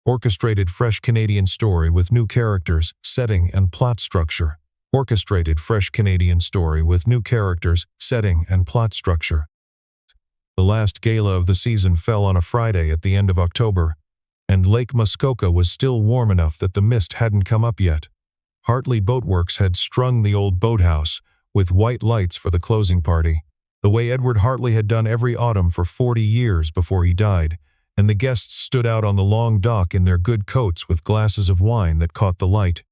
Orchestrated fresh Canadian story with new characters, setting, and plot structure. Orchestrated fresh Canadian story with new characters, setting, and plot structure. The last gala of the season fell on a Friday at the end of October, and Lake Muskoka was still warm enough that the mist hadn't come up yet. Hartley Boatworks had strung the old boathouse with white lights for the closing party, the way Edward Hartley had done every autumn for 40 years before he died, and the guests stood out on the long dock in their good coats with glasses of wine that caught the light.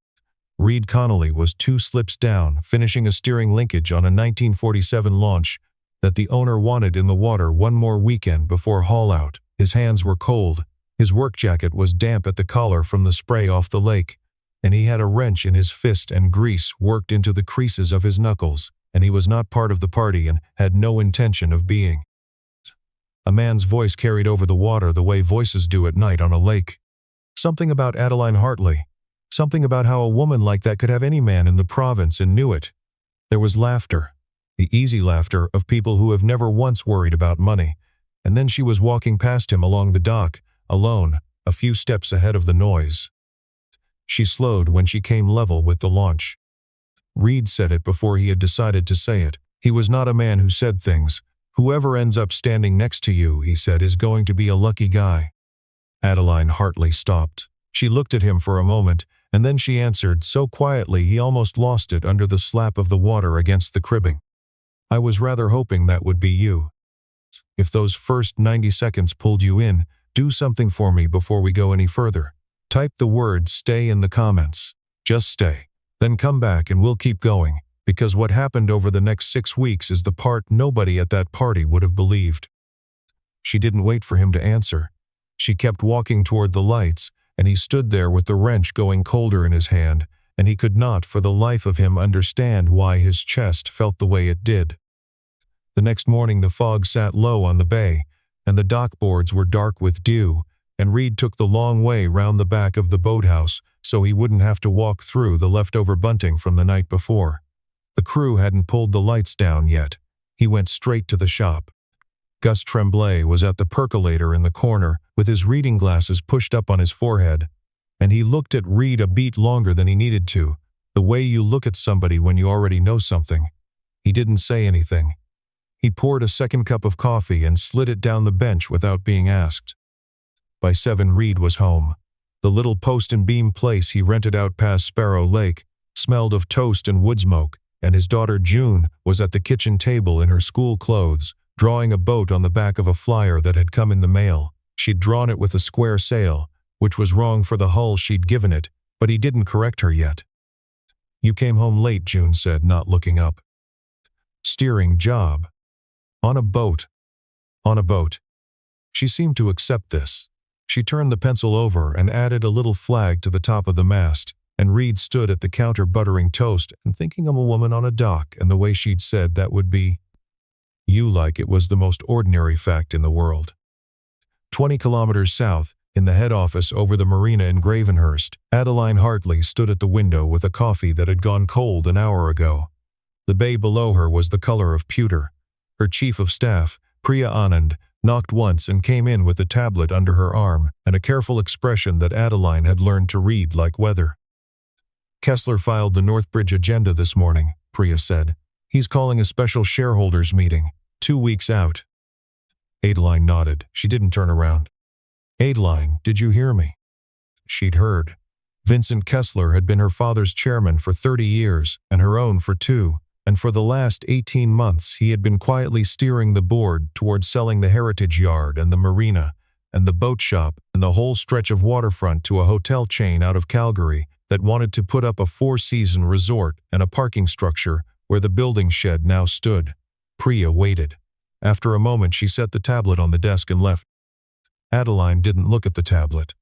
Reed Connolly was 2 slips down, finishing a steering linkage on a 1947 launch that the owner wanted in the water one more weekend before haul-out. His hands were cold, his work jacket was damp at the collar from the spray off the lake, and he had a wrench in his fist and grease worked into the creases of his knuckles, and he was not part of the party and had no intention of being. A man's voice carried over the water the way voices do at night on a lake. Something about Adeline Hartley. Something about how a woman like that could have any man in the province and knew it. There was laughter. The easy laughter of people who have never once worried about money. And then she was walking past him along the dock, alone, a few steps ahead of the noise. She slowed when she came level with the launch. Reed said it before he had decided to say it. He was not a man who said things. Whoever ends up standing next to you, he said, is going to be a lucky guy. Adeline Hartley stopped. She looked at him for a moment, and then she answered so quietly he almost lost it under the slap of the water against the cribbing. I was rather hoping that would be you. If those first 90 seconds pulled you in, do something for me before we go any further. Type the word "stay" in the comments. Just stay. Then come back and we'll keep going, because what happened over the next 6 weeks is the part nobody at that party would have believed. She didn't wait for him to answer. She kept walking toward the lights, and he stood there with the wrench going colder in his hand, and he could not for the life of him understand why his chest felt the way it did. The next morning the fog sat low on the bay, and the dock boards were dark with dew, and Reed took the long way round the back of the boathouse so he wouldn't have to walk through the leftover bunting from the night before. The crew hadn't pulled the lights down yet. He went straight to the shop. Gus Tremblay was at the percolator in the corner with his reading glasses pushed up on his forehead, and he looked at Reed a beat longer than he needed to, the way you look at somebody when you already know something. He didn't say anything. He poured a second cup of coffee and slid it down the bench without being asked. By 7 Reed was home. The little post and beam place he rented out past Sparrow Lake smelled of toast and wood smoke, and his daughter June was at the kitchen table in her school clothes, drawing a boat on the back of a flyer that had come in the mail. She'd drawn it with a square sail, which was wrong for the hull she'd given it, but he didn't correct her yet. You came home late, June said, not looking up. Steering job. On a boat. On a boat. She seemed to accept this. She turned the pencil over and added a little flag to the top of the mast, and Reed stood at the counter buttering toast and thinking of a woman on a dock and the way she'd said that would be. You like it was the most ordinary fact in the world. 20 kilometers south, in the head office over the marina in Gravenhurst, Adeline Hartley stood at the window with a coffee that had gone cold an hour ago. The bay below her was the color of pewter. Her chief of staff, Priya Anand, knocked once and came in with a tablet under her arm and a careful expression that Adeline had learned to read like weather. Kessler filed the Northbridge agenda this morning, Priya said. He's calling a special shareholders meeting, 2 weeks out. Adeline nodded. She didn't turn around. Adeline, did you hear me? She'd heard. Vincent Kessler had been her father's chairman for 30 years and her own for 2. And for the last 18 months he had been quietly steering the board toward selling the Heritage Yard and the marina and the boat shop and the whole stretch of waterfront to a hotel chain out of Calgary that wanted to put up a 4-season resort and a parking structure where the building shed now stood. Priya waited. After a moment she set the tablet on the desk and left. Adeline didn't look at the tablet.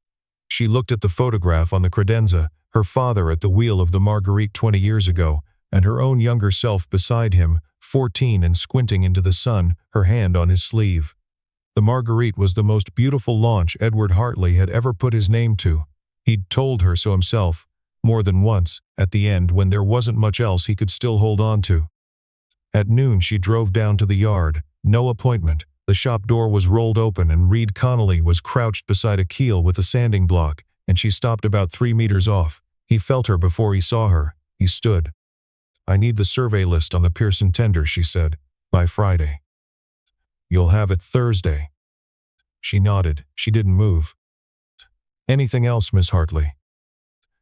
She looked at the photograph on the credenza, her father at the wheel of the Marguerite 20 years ago, and her own younger self beside him, 14 and squinting into the sun, her hand on his sleeve. The Marguerite was the most beautiful launch Edward Hartley had ever put his name to. He'd told her so himself, more than once, at the end when there wasn't much else he could still hold on to. At noon she drove down to the yard, no appointment, The shop door was rolled open and Reed Connolly was crouched beside a keel with a sanding block, and she stopped about 3 meters off. He felt her before he saw her. He stood. "I need the survey list on the Pearson tender," she said. "By Friday." "You'll have it Thursday." She nodded. She didn't move. "Anything else, Miss Hartley?"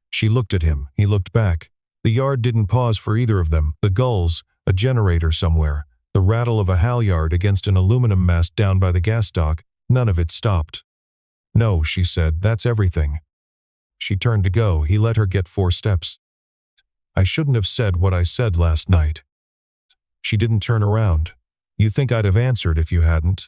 She looked at him. He looked back. The yard didn't pause for either of them. The gulls, a generator somewhere, the rattle of a halyard against an aluminum mast down by the gas dock, none of it stopped. "No," she said, "that's everything." She turned to go. He let her get 4 steps. "I shouldn't have said what I said last night." She didn't turn around. "You think I'd have answered if you hadn't?"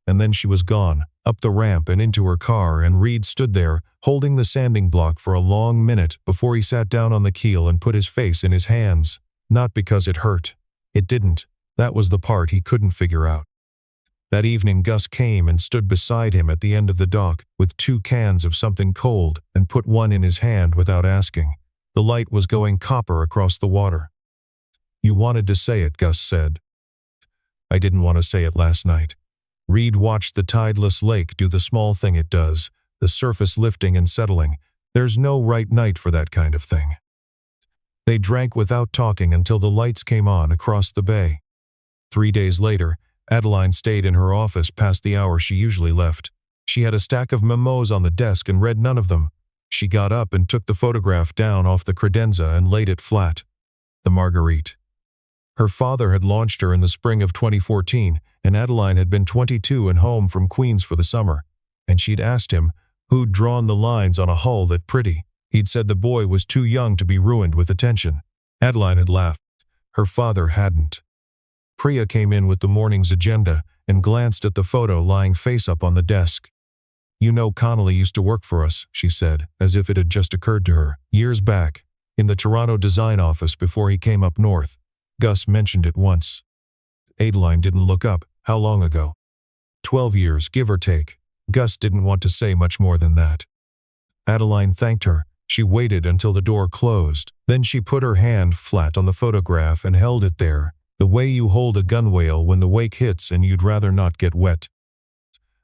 And then she was gone, up the ramp and into her car, and Reed stood there, holding the sanding block for a long minute before he sat down on the keel and put his face in his hands. Not because it hurt. It didn't. That was the part he couldn't figure out. That evening Gus came and stood beside him at the end of the dock with 2 cans of something cold and put one in his hand without asking. The light was going copper across the water. "You wanted to say it," Gus said. "I didn't want to say it last night." Reed watched the tideless lake do the small thing it does, the surface lifting and settling. There's no right night for that kind of thing. They drank without talking until the lights came on across the bay. 3 days later, Adeline stayed in her office past the hour she usually left. She had a stack of memos on the desk and read none of them. She got up and took the photograph down off the credenza and laid it flat. The Marguerite. Her father had launched her in the spring of 2014, and Adeline had been 22 and home from Queens for the summer. And she'd asked him who'd drawn the lines on a hull that pretty. He'd said the boy was too young to be ruined with attention. Adeline had laughed. Her father hadn't. Priya came in with the morning's agenda and glanced at the photo lying face up on the desk. "You know Connolly used to work for us," she said, as if it had just occurred to her. "Years back, in the Toronto design office before he came up north." Gus mentioned it once. Adeline didn't look up. How long ago? 12 years, give or take. Gus didn't want to say much more than that. Adeline thanked her. She waited until the door closed. Then she put her hand flat on the photograph and held it there, the way you hold a gunwale when the wake hits and you'd rather not get wet.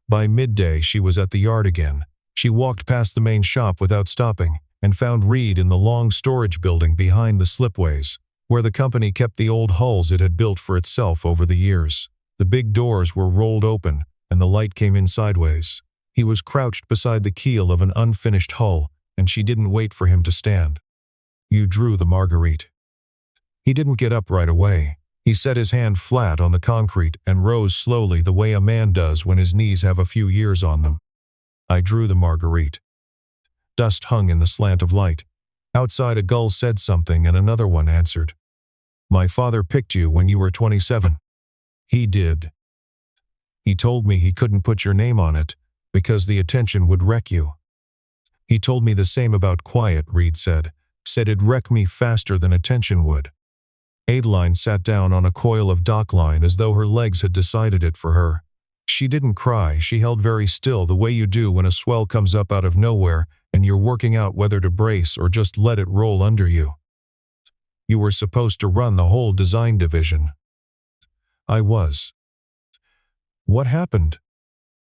By midday, she was at the yard again. She walked past the main shop without stopping and found Reed in the long storage building behind the slipways, where the company kept the old hulls it had built for itself over the years. The big doors were rolled open, and the light came in sideways. He was crouched beside the keel of an unfinished hull, and she didn't wait for him to stand. "You drew the Marguerite." He didn't get up right away. He set his hand flat on the concrete and rose slowly the way a man does when his knees have a few years on them. "I drew the Marguerite." Dust hung in the slant of light. Outside, a gull said something and another one answered. "My father picked you when you were 27. He did. He told me he couldn't put your name on it, because the attention would wreck you." "He told me the same about Quiet," Reed said. "Said it'd wreck me faster than attention would." Adeline sat down on a coil of dockline as though her legs had decided it for her. She didn't cry. She held very still, the way you do when a swell comes up out of nowhere and you're working out whether to brace or just let it roll under you. "You were supposed to run the whole design division." "I was." "What happened?"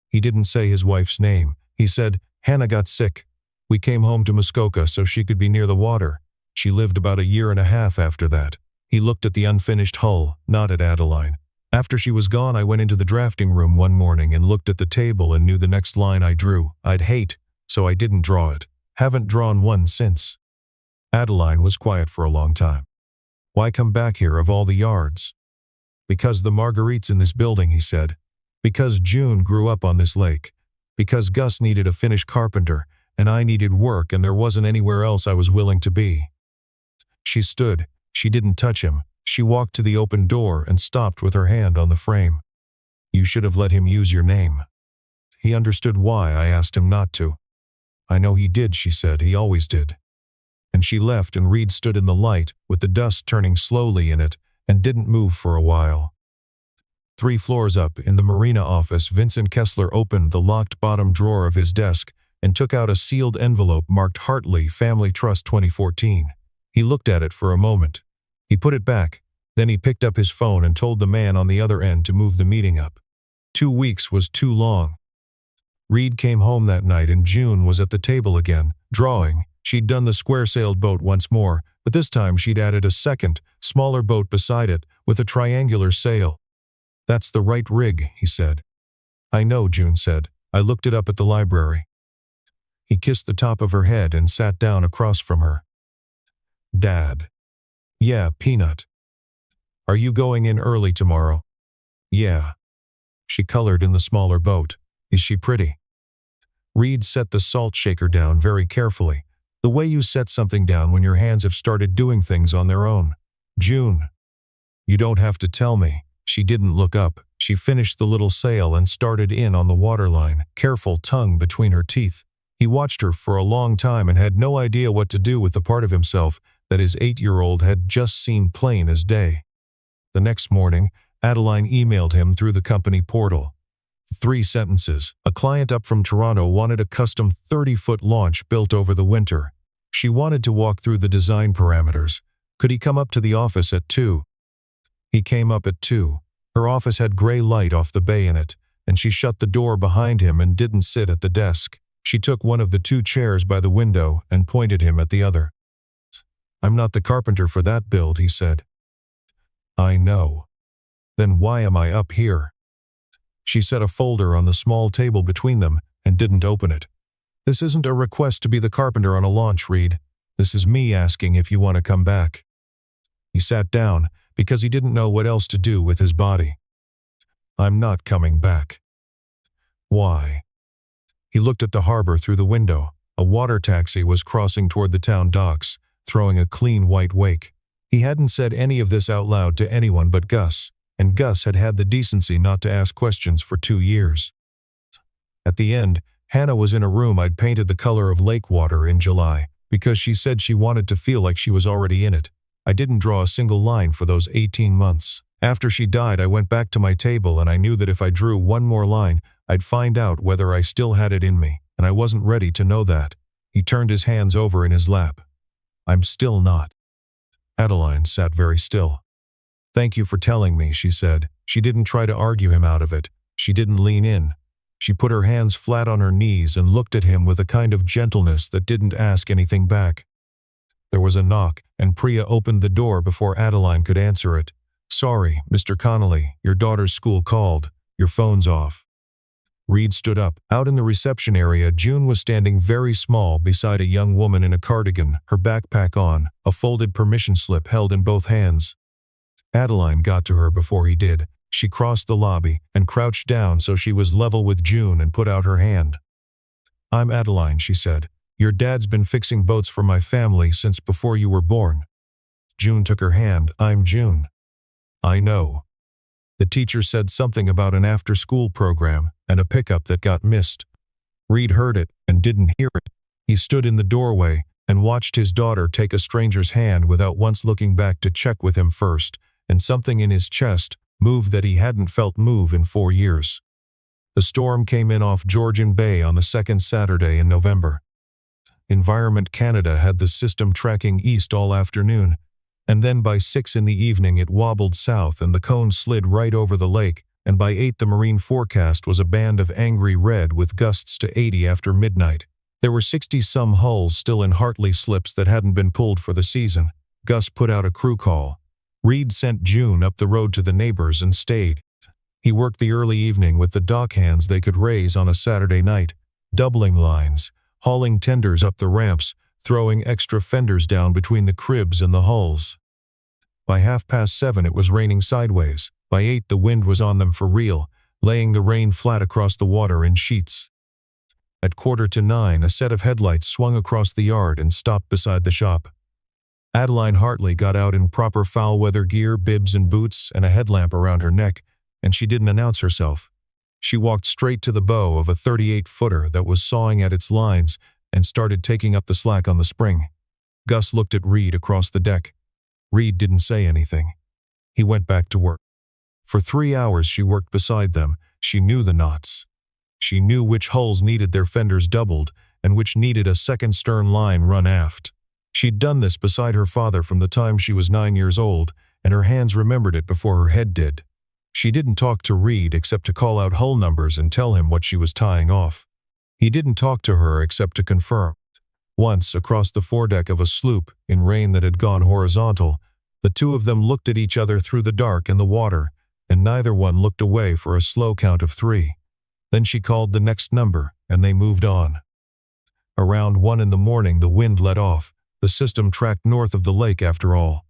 He didn't say his wife's name. He said, "Hannah got sick. We came home to Muskoka so she could be near the water. She lived about a year and a half after that." He looked at the unfinished hull, not at Adeline. "After she was gone, I went into the drafting room one morning and looked at the table and knew the next line I drew I'd hate, so I didn't draw it. Haven't drawn one since." Adeline was quiet for a long time. "Why come back here of all the yards?" "Because the Marguerite's in this building," he said. "Because June grew up on this lake. Because Gus needed a Finnish carpenter, and I needed work, and there wasn't anywhere else I was willing to be." She stood. She didn't touch him. She walked to the open door and stopped with her hand on the frame. "You should have let him use your name." He understood why I asked him not to. "I know he did," she said. "He always did." And she left, and Reed stood in the light, with the dust turning slowly in it, and didn't move for a while. 3 floors up, in the marina office, Vincent Kessler opened the locked bottom drawer of his desk and took out a sealed envelope marked Hartley Family Trust 2014. He looked at it for a moment. He put it back. Then he picked up his phone and told the man on the other end to move the meeting up. 2 weeks was too long. Reed came home that night and June was at the table again, drawing. She'd done the square-sailed boat once more, but this time she'd added a second, smaller boat beside it, with a triangular sail. "That's the right rig," he said. "I know," June said. "I looked it up at the library." He kissed the top of her head and sat down across from her. "Dad." "Yeah, Peanut." "Are you going in early tomorrow?" "Yeah." She colored in the smaller boat. "Is she pretty?" Reed set the salt shaker down very carefully, the way you set something down when your hands have started doing things on their own. "June." "You don't have to tell me." She didn't look up. She finished the little sail and started in on the waterline, careful tongue between her teeth. He watched her for a long time and had no idea what to do with the part of himself that his 8-year-old had just seen plain as day. The next morning, Adeline emailed him through the company portal. 3 sentences. A client up from Toronto wanted a custom 30-foot launch built over the winter. She wanted to walk through the design parameters. Could he come up to the office at 2? He came up at 2. Her office had gray light off the bay in it, and she shut the door behind him and didn't sit at the desk. She took one of the 2 chairs by the window and pointed him at the other. "I'm not the carpenter for that build," he said. "I know." "Then why am I up here?" She set a folder on the small table between them and didn't open it. "This isn't a request to be the carpenter on a launch, Reed. This is me asking if you want to come back." He sat down because he didn't know what else to do with his body. "I'm not coming back." "Why?" He looked at the harbor through the window. A water taxi was crossing toward the town docks, throwing a clean white wake. He hadn't said any of this out loud to anyone but Gus, and Gus had had the decency not to ask questions for 2 years. At the end, Hannah was in a room I'd painted the color of lake water in July, because she said she wanted to feel like she was already in it. I didn't draw a single line for those 18 months. After she died, I went back to my table and I knew that if I drew one more line, I'd find out whether I still had it in me, and I wasn't ready to know that. He turned his hands over in his lap. "I'm still not." Adeline sat very still. "Thank you for telling me," she said. She didn't try to argue him out of it. She didn't lean in. She put her hands flat on her knees and looked at him with a kind of gentleness that didn't ask anything back. There was a knock, and Priya opened the door before Adeline could answer it. "Sorry, Mr. Connolly, your daughter's school called. Your phone's off." Reed stood up. Out in the reception area, June was standing very small beside a young woman in a cardigan, her backpack on, a folded permission slip held in both hands. Adeline got to her before he did. She crossed the lobby and crouched down so she was level with June and put out her hand. "I'm Adeline," she said. "Your dad's been fixing boats for my family since before you were born." June took her hand. "I'm June." "I know." The teacher said something about an after-school program and a pickup that got missed. Reed heard it and didn't hear it. He stood in the doorway and watched his daughter take a stranger's hand without once looking back to check with him first, and something in his chest moved that he hadn't felt move in 4 years. The storm came in off Georgian Bay on the second Saturday in November. Environment Canada had the system tracking east all afternoon, and then by 6 in the evening it wobbled south and the cone slid right over the lake, and by 8 the marine forecast was a band of angry red with gusts to 80 after midnight. There were 60-some hulls still in Hartley slips that hadn't been pulled for the season. Gus put out a crew call. Reed sent June up the road to the neighbors and stayed. He worked the early evening with the dock hands they could raise on a Saturday night, doubling lines, hauling tenders up the ramps, throwing extra fenders down between the cribs and the hulls. By 7:30 it was raining sideways. By 8 the wind was on them for real, laying the rain flat across the water in sheets. At 8:45 a set of headlights swung across the yard and stopped beside the shop. Adeline Hartley got out in proper foul-weather gear, bibs and boots, and a headlamp around her neck, and she didn't announce herself. She walked straight to the bow of a 38-footer that was sawing at its lines and started taking up the slack on the spring. Gus looked at Reed across the deck. Reed didn't say anything. He went back to work. For 3 hours she worked beside them. She knew the knots. She knew which hulls needed their fenders doubled and which needed a second stern line run aft. She'd done this beside her father from the time she was 9 years old, and her hands remembered it before her head did. She didn't talk to Reed except to call out hull numbers and tell him what she was tying off. He didn't talk to her except to confirm. Once, across the foredeck of a sloop, in rain that had gone horizontal, the two of them looked at each other through the dark and the water, and neither one looked away for a slow count of 3. Then she called the next number, and they moved on. Around 1 in the morning the wind let off. The system tracked north of the lake after all.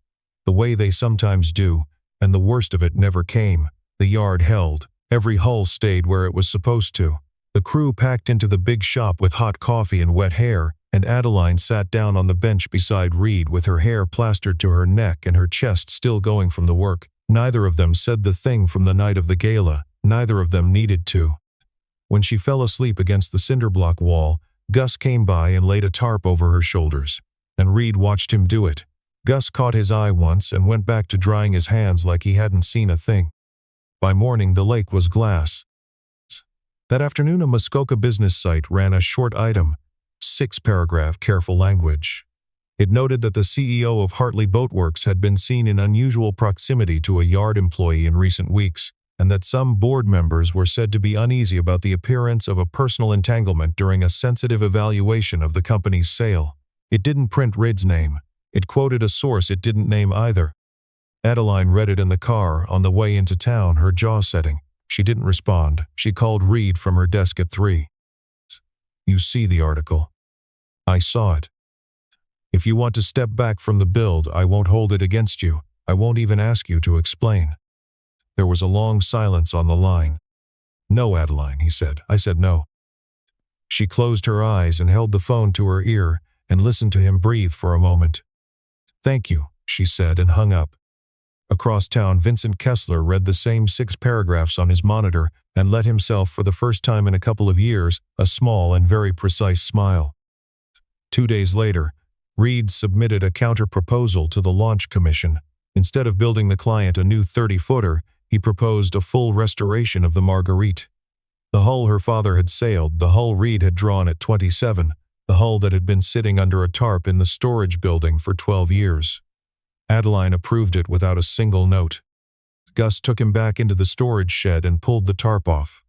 The way they sometimes do, and the worst of it never came. The yard held. Every hull stayed where it was supposed to. The crew packed into the big shop with hot coffee and wet hair, and Adeline sat down on the bench beside Reed with her hair plastered to her neck and her chest still going from the work. Neither of them said the thing from the night of the gala. Neither of them needed to. When she fell asleep against the cinderblock wall, Gus came by and laid a tarp over her shoulders, and Reed watched him do it. Gus caught his eye once and went back to drying his hands like he hadn't seen a thing. By morning the lake was glass. That afternoon a Muskoka business site ran a short item, 6-paragraph careful language. It noted that the CEO of Hartley Boatworks had been seen in unusual proximity to a yard employee in recent weeks, and that some board members were said to be uneasy about the appearance of a personal entanglement during a sensitive evaluation of the company's sale. It didn't print Reed's name. It quoted a source it didn't name either. Adeline read it in the car on the way into town, her jaw setting. She didn't respond. She called Reed from her desk at 3. "You see the article?" "I saw it. If you want to step back from the build, I won't hold it against you. I won't even ask you to explain." There was a long silence on the line. "No, Adeline," he said. "I said no." She closed her eyes and held the phone to her ear and listened to him breathe for a moment. "Thank you," she said and hung up. Across town, Vincent Kessler read the same 6 paragraphs on his monitor and let himself, for the first time in a couple of years, a small and very precise smile. 2 days later, Reed submitted a counter-proposal to the Launch Commission. Instead of building the client a new 30-footer, he proposed a full restoration of the Marguerite. The hull her father had sailed, the hull Reed had drawn at 27, the hull that had been sitting under a tarp in the storage building for 12 years. Adeline approved it without a single note. Gus took him back into the storage shed and pulled the tarp off.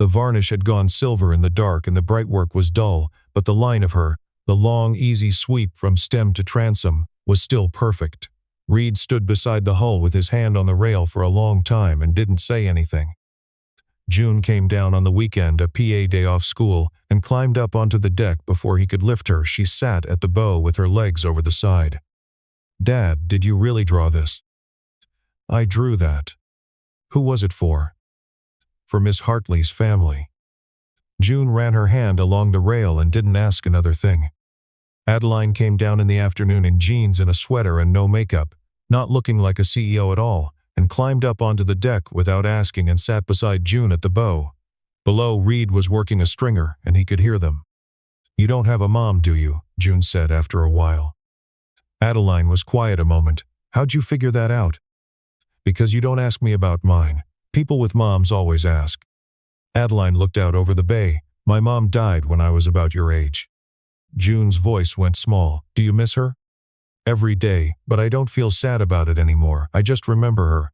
The varnish had gone silver in the dark and the brightwork was dull, but the line of her, the long, easy sweep from stem to transom, was still perfect. Reed stood beside the hull with his hand on the rail for a long time and didn't say anything. June came down on the weekend, a PA day off school, and climbed up onto the deck before he could lift her. She sat at the bow with her legs over the side. "Dad, did you really draw this?" "I drew that." "Who was it for?" "For Miss Hartley's family." June ran her hand along the rail and didn't ask another thing. Adeline came down in the afternoon in jeans and a sweater and no makeup, not looking like a CEO at all, and climbed up onto the deck without asking and sat beside June at the bow. Below, Reed was working a stringer, and he could hear them. "You don't have a mom, do you?" June said after a while. Adeline was quiet a moment. "How'd you figure that out?" "Because you don't ask me about mine. People with moms always ask." Adeline looked out over the bay. "My mom died when I was about your age." June's voice went small. "Do you miss her?" "Every day, but I don't feel sad about it anymore. I just remember her."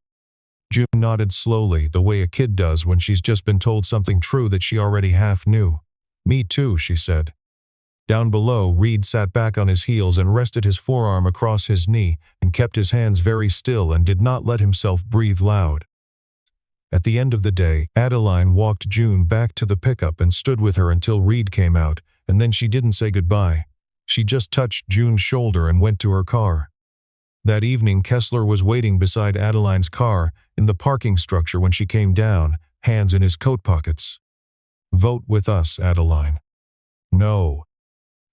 June nodded slowly, the way a kid does when she's just been told something true that she already half knew. "Me too," she said. Down below, Reed sat back on his heels and rested his forearm across his knee and kept his hands very still and did not let himself breathe loud. At the end of the day, Adeline walked June back to the pickup and stood with her until Reed came out, and then she didn't say goodbye. She just touched June's shoulder and went to her car. That evening, Kessler was waiting beside Adeline's car in the parking structure when she came down, hands in his coat pockets. "Vote with us, Adeline." "No."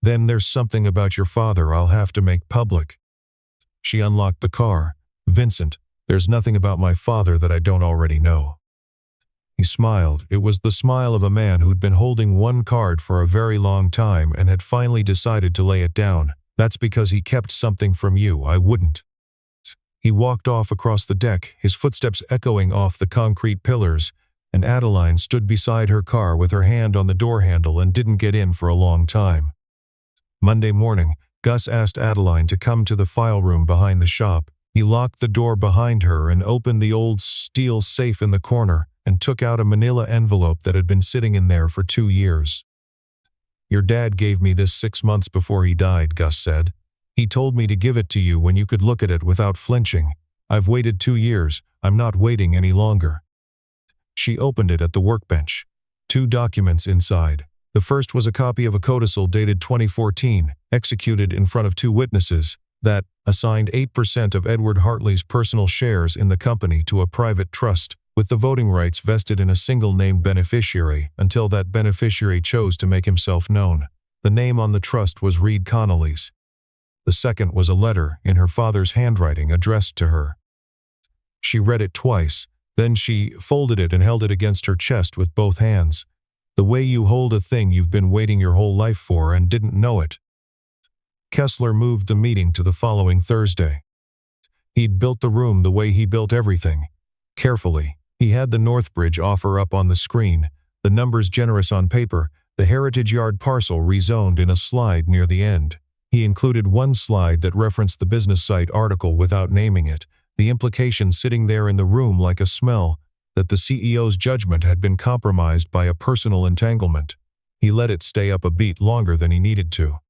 "Then there's something about your father I'll have to make public." She unlocked the car. "Vincent, there's nothing about my father that I don't already know." He smiled. It was the smile of a man who'd been holding one card for a very long time and had finally decided to lay it down. "That's because he kept something from you. I wouldn't." He walked off across the deck, his footsteps echoing off the concrete pillars, and Adeline stood beside her car with her hand on the door handle and didn't get in for a long time. Monday morning, Gus asked Adeline to come to the file room behind the shop. He locked the door behind her and opened the old steel safe in the corner and took out a manila envelope that had been sitting in there for 2 years. "Your dad gave me this 6 months before he died," Gus said. "He told me to give it to you when you could look at it without flinching. I've waited 2 years. I'm not waiting any longer." She opened it at the workbench. 2 documents inside. The first was a copy of a codicil dated 2014, executed in front of 2 witnesses, that assigned 8% of Edward Hartley's personal shares in the company to a private trust, with the voting rights vested in a single named beneficiary until that beneficiary chose to make himself known. The name on the trust was Reed Connolly's. The second was a letter in her father's handwriting addressed to her. She read it twice, then she folded it and held it against her chest with both hands. "The way you hold a thing you've been waiting your whole life for and didn't know it." Kessler moved the meeting to the following Thursday. He'd built the room the way he built everything. Carefully, he had the Northbridge offer up on the screen, the numbers generous on paper, the Heritage Yard parcel rezoned in a slide near the end. He included one slide that referenced the business site article without naming it, the implication sitting there in the room like a smell, that the CEO's judgment had been compromised by a personal entanglement. He let it stay up a beat longer than he needed to.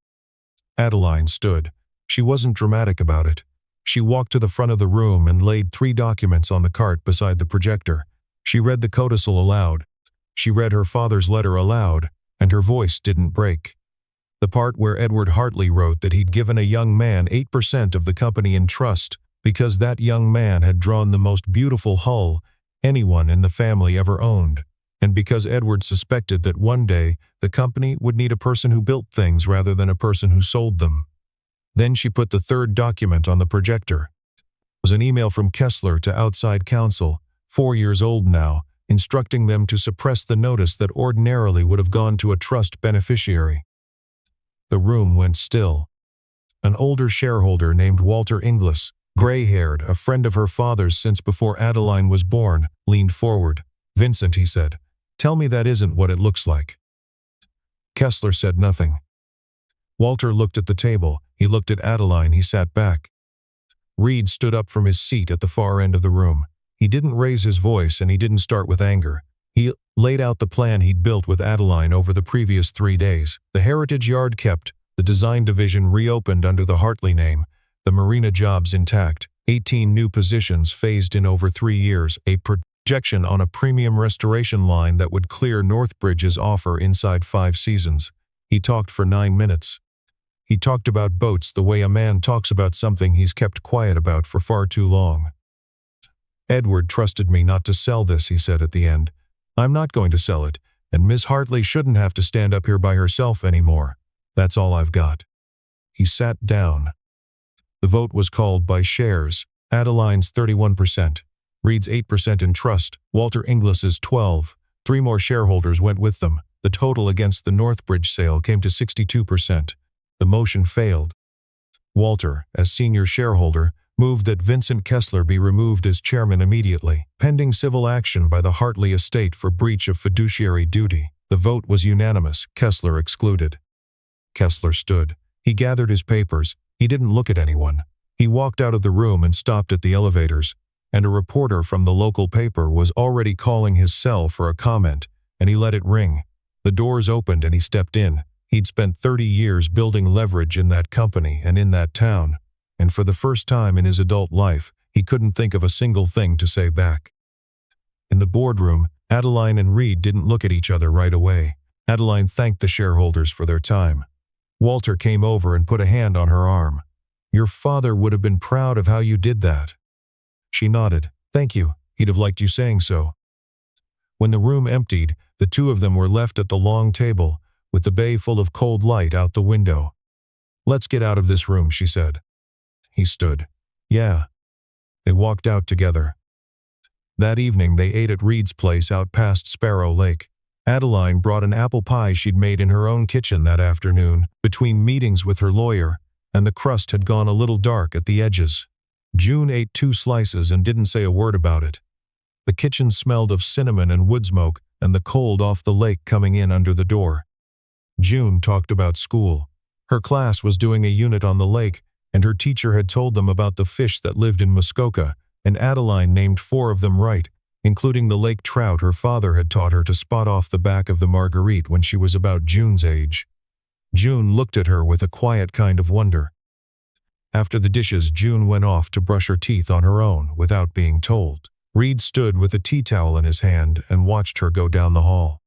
Adeline stood. She wasn't dramatic about it. She walked to the front of the room and laid 3 documents on the cart beside the projector. She read the codicil aloud. She read her father's letter aloud, and her voice didn't break. The part where Edward Hartley wrote that he'd given a young man 8% of the company in trust because that young man had drawn the most beautiful hull anyone in the family ever owned, and because Edward suspected that one day the company would need a person who built things rather than a person who sold them. Then she put the 3rd document on the projector. It was an email from Kessler to outside counsel, 4 years old now, instructing them to suppress the notice that ordinarily would have gone to a trust beneficiary. The room went still. An older shareholder named Walter Inglis, gray-haired, a friend of her father's since before Adeline was born, leaned forward. "Vincent," he said, "tell me that isn't what it looks like." Kessler said nothing. Walter looked at the table. He looked at Adeline. He sat back. Reed stood up from his seat at the far end of the room. He didn't raise his voice and he didn't start with anger. He laid out the plan he'd built with Adeline over the previous 3 days. The Heritage Yard kept, the design division reopened under the Hartley name, the marina jobs intact, 18 new positions phased in over 3 years, a projection on a premium restoration line that would clear Northbridge's offer inside 5 seasons. He talked for 9 minutes. He talked about boats the way a man talks about something he's kept quiet about for far too long. "Edward trusted me not to sell this," he said at the end. "I'm not going to sell it, and Miss Hartley shouldn't have to stand up here by herself anymore. That's all I've got." He sat down. The vote was called by shares. Adeline's 31%, Reed's 8% in trust, Walter Inglis's 12%. 3 more shareholders went with them. The total against the Northbridge sale came to 62%. The motion failed. Walter, as senior shareholder, moved that Vincent Kessler be removed as chairman immediately, pending civil action by the Hartley estate for breach of fiduciary duty. The vote was unanimous, Kessler excluded. Kessler stood. He gathered his papers. He didn't look at anyone. He walked out of the room and stopped at the elevators, and a reporter from the local paper was already calling his cell for a comment, and he let it ring. The doors opened and he stepped in. He'd spent 30 years building leverage in that company and in that town, and for the first time in his adult life, he couldn't think of a single thing to say back. In the boardroom, Adeline and Reed didn't look at each other right away. Adeline thanked the shareholders for their time. Walter came over and put a hand on her arm. "Your father would have been proud of how you did that." She nodded. "Thank you. He'd have liked you saying so." When the room emptied, the 2 of them were left at the long table, with the bay full of cold light out the window. "Let's get out of this room," she said. He stood. "Yeah." They walked out together. That evening they ate at Reed's place out past Sparrow Lake. Adeline brought an apple pie she'd made in her own kitchen that afternoon, between meetings with her lawyer, and the crust had gone a little dark at the edges. June ate 2 slices and didn't say a word about it. The kitchen smelled of cinnamon and wood smoke and the cold off the lake coming in under the door. June talked about school. Her class was doing a unit on the lake, and her teacher had told them about the fish that lived in Muskoka, and Adeline named 4 of them right, including the lake trout her father had taught her to spot off the back of the Marguerite when she was about June's age. June looked at her with a quiet kind of wonder. After the dishes, June went off to brush her teeth on her own without being told. Reed stood with a tea towel in his hand and watched her go down the hall.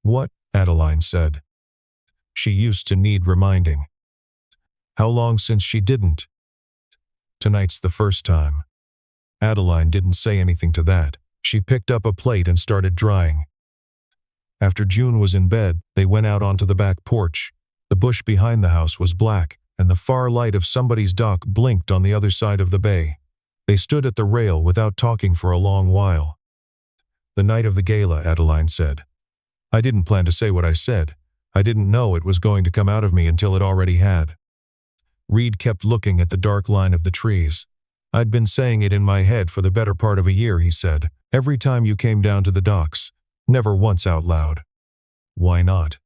"What?" Adeline said. She used to need reminding. How long since she didn't? "Tonight's the first time." Adeline didn't say anything to that. She picked up a plate and started drying. After June was in bed, they went out onto the back porch. The bush behind the house was black, and the far light of somebody's dock blinked on the other side of the bay. They stood at the rail without talking for a long while. "The night of the gala," Adeline said. "I didn't plan to say what I said. I didn't know it was going to come out of me until it already had." Reed kept looking at the dark line of the trees. "I'd been saying it in my head for the better part of a year," he said. "Every time you came down to the docks. Never once out loud." "Why not?"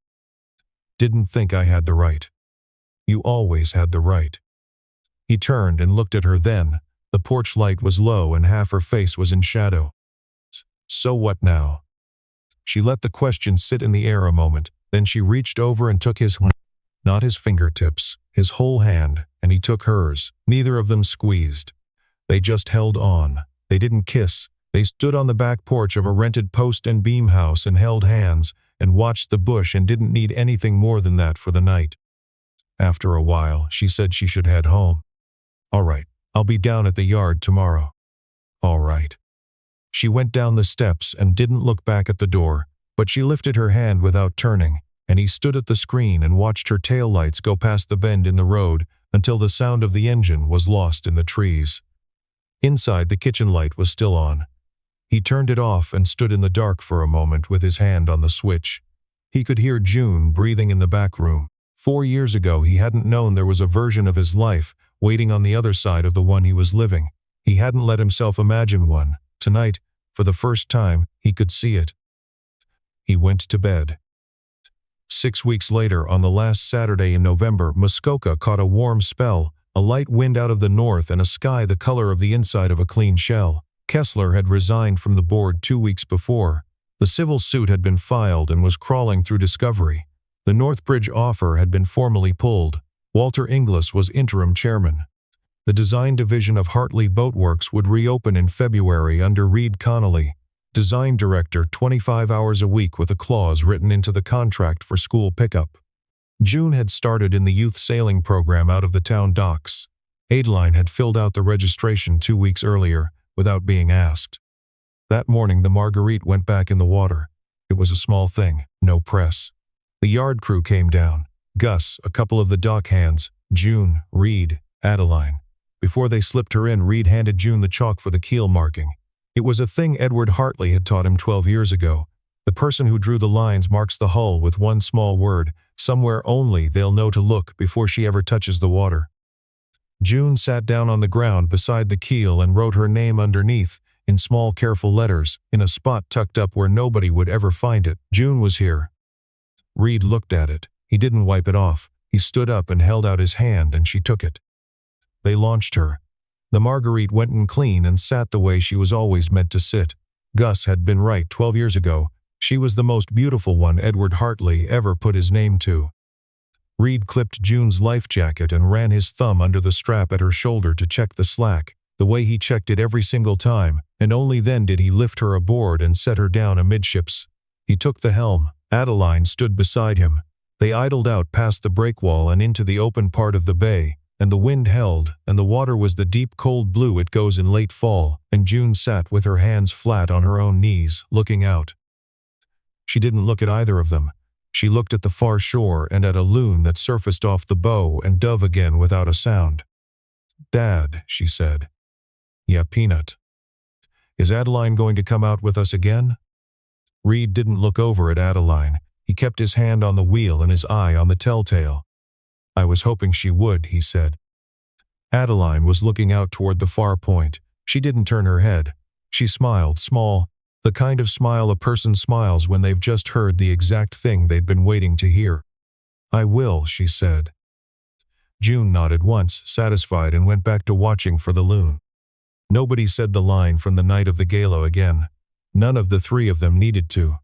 "Didn't think I had the right." "You always had the right." He turned and looked at her then. The porch light was low and half her face was in shadow. "So what now?" She let the question sit in the air a moment, then she reached over and took his, not his fingertips, his whole hand, and he took hers. Neither of them squeezed. They just held on. They didn't kiss. They stood on the back porch of a rented post and beam house and held hands and watched the bush and didn't need anything more than that for the night. After a while, she said she should head home. "All right, I'll be down at the yard tomorrow." "All right." She went down the steps and didn't look back at the door, but she lifted her hand without turning, and he stood at the screen and watched her taillights go past the bend in the road until the sound of the engine was lost in the trees. Inside, the kitchen light was still on. He turned it off and stood in the dark for a moment with his hand on the switch. He could hear June breathing in the back room. 4 years ago, he hadn't known there was a version of his life waiting on the other side of the one he was living. He hadn't let himself imagine one. Tonight, for the first time, he could see it. He went to bed. 6 weeks later, on the last Saturday in November, Muskoka caught a warm spell, a light wind out of the north and a sky the color of the inside of a clean shell. Kessler had resigned from the board 2 weeks before. The civil suit had been filed and was crawling through discovery. The Northbridge offer had been formally pulled. Walter Inglis was interim chairman. The design division of Hartley Boatworks would reopen in February under Reed Connolly, design director, 25 hours a week with a clause written into the contract for school pickup. June had started in the youth sailing program out of the town docks. Adeline had filled out the registration 2 weeks earlier, without being asked. That morning, the Marguerite went back in the water. It was a small thing, no press. The yard crew came down. Gus, a couple of the dock hands, June, Reed, Adeline. Before they slipped her in, Reed handed June the chalk for the keel marking. It was a thing Edward Hartley had taught him 12 years ago. The person who drew the lines marks the hull with one small word, somewhere only they'll know to look before she ever touches the water. June sat down on the ground beside the keel and wrote her name underneath, in small careful letters, in a spot tucked up where nobody would ever find it. June was here. Reed looked at it. He didn't wipe it off. He stood up and held out his hand, and she took it. They launched her. The Marguerite went in clean and sat the way she was always meant to sit. Gus had been right 12 years ago. She was the most beautiful one Edward Hartley ever put his name to. Reed clipped June's life jacket and ran his thumb under the strap at her shoulder to check the slack, the way he checked it every single time, and only then did he lift her aboard and set her down amidships. He took the helm. Adeline stood beside him. They idled out past the breakwall and into the open part of the bay, and the wind held, and the water was the deep cold blue it goes in late fall, and June sat with her hands flat on her own knees, looking out. She didn't look at either of them. She looked at the far shore and at a loon that surfaced off the bow and dove again without a sound. "Dad," she said. "Yeah, Peanut. Is Adeline going to come out with us again?" Reed didn't look over at Adeline. He kept his hand on the wheel and his eye on the telltale. "I was hoping she would," he said. Adeline was looking out toward the far point. She didn't turn her head. She smiled, small, the kind of smile a person smiles when they've just heard the exact thing they'd been waiting to hear. "I will," she said. June nodded once, satisfied, and went back to watching for the loon. Nobody said the line from the night of the gala again. None of the three of them needed to.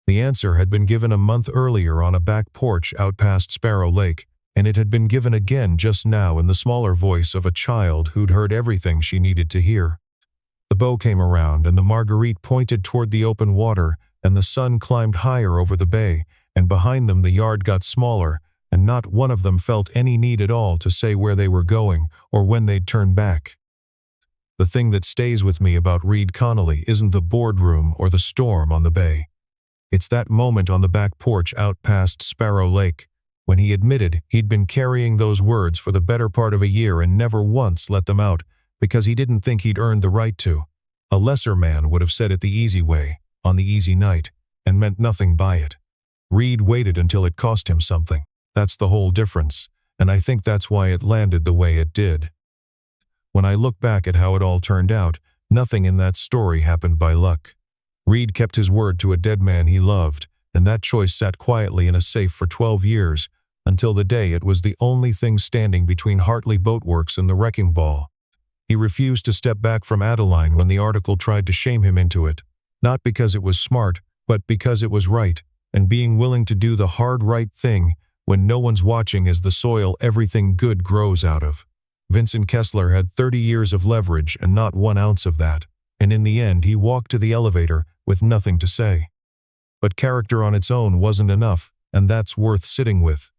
The answer had been given a month earlier on a back porch out past Sparrow Lake, and it had been given again just now in the smaller voice of a child who'd heard everything she needed to hear. The bow came around, and the Marguerite pointed toward the open water, and the sun climbed higher over the bay, and behind them the yard got smaller, and not one of them felt any need at all to say where they were going or when they'd turn back. The thing that stays with me about Reed Connolly isn't the boardroom or the storm on the bay. It's that moment on the back porch out past Sparrow Lake, when he admitted he'd been carrying those words for the better part of a year and never once let them out because he didn't think he'd earned the right to. A lesser man would have said it the easy way, on the easy night, and meant nothing by it. Reed waited until it cost him something. That's the whole difference, and I think that's why it landed the way it did. When I look back at how it all turned out, nothing in that story happened by luck. Reed kept his word to a dead man he loved, and that choice sat quietly in a safe for 12 years, until the day it was the only thing standing between Hartley Boatworks and the wrecking ball. He refused to step back from Adeline when the article tried to shame him into it, not because it was smart, but because it was right, and being willing to do the hard right thing when no one's watching is the soil everything good grows out of. Vincent Kessler had 30 years of leverage and not 1 ounce of that, and in the end he walked to the elevator with nothing to say. But character on its own wasn't enough, and that's worth sitting with.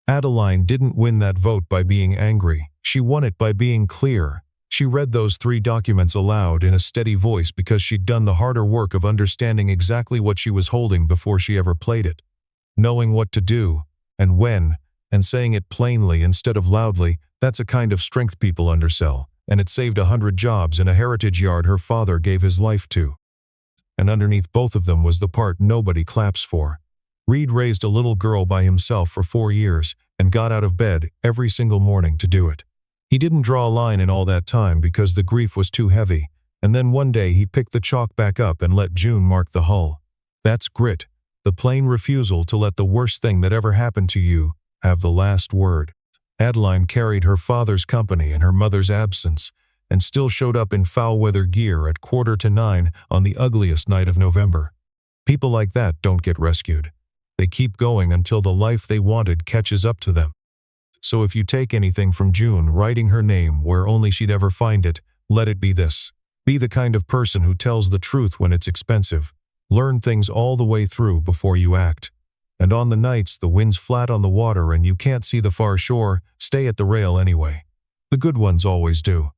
Adeline didn't win that vote by being angry. She won it by being clear. She read those 3 documents aloud in a steady voice because she'd done the harder work of understanding exactly what she was holding before she ever played it. Knowing what to do, and when, and saying it plainly instead of loudly, that's a kind of strength people undersell, and it saved 100 jobs in a heritage yard her father gave his life to. And underneath both of them was the part nobody claps for. Reed raised a little girl by himself for 4 years and got out of bed every single morning to do it. He didn't draw a line in all that time because the grief was too heavy, and then one day he picked the chalk back up and let June mark the hull. That's grit, the plain refusal to let the worst thing that ever happened to you have the last word. Adeline carried her father's company in her mother's absence, and still showed up in foul-weather gear at 8:45 on the ugliest night of November. People like that don't get rescued. They keep going until the life they wanted catches up to them. So if you take anything from June writing her name where only she'd ever find it, let it be this. Be the kind of person who tells the truth when it's expensive. Learn things all the way through before you act. And on the nights the wind's flat on the water and you can't see the far shore, stay at the rail anyway. The good ones always do.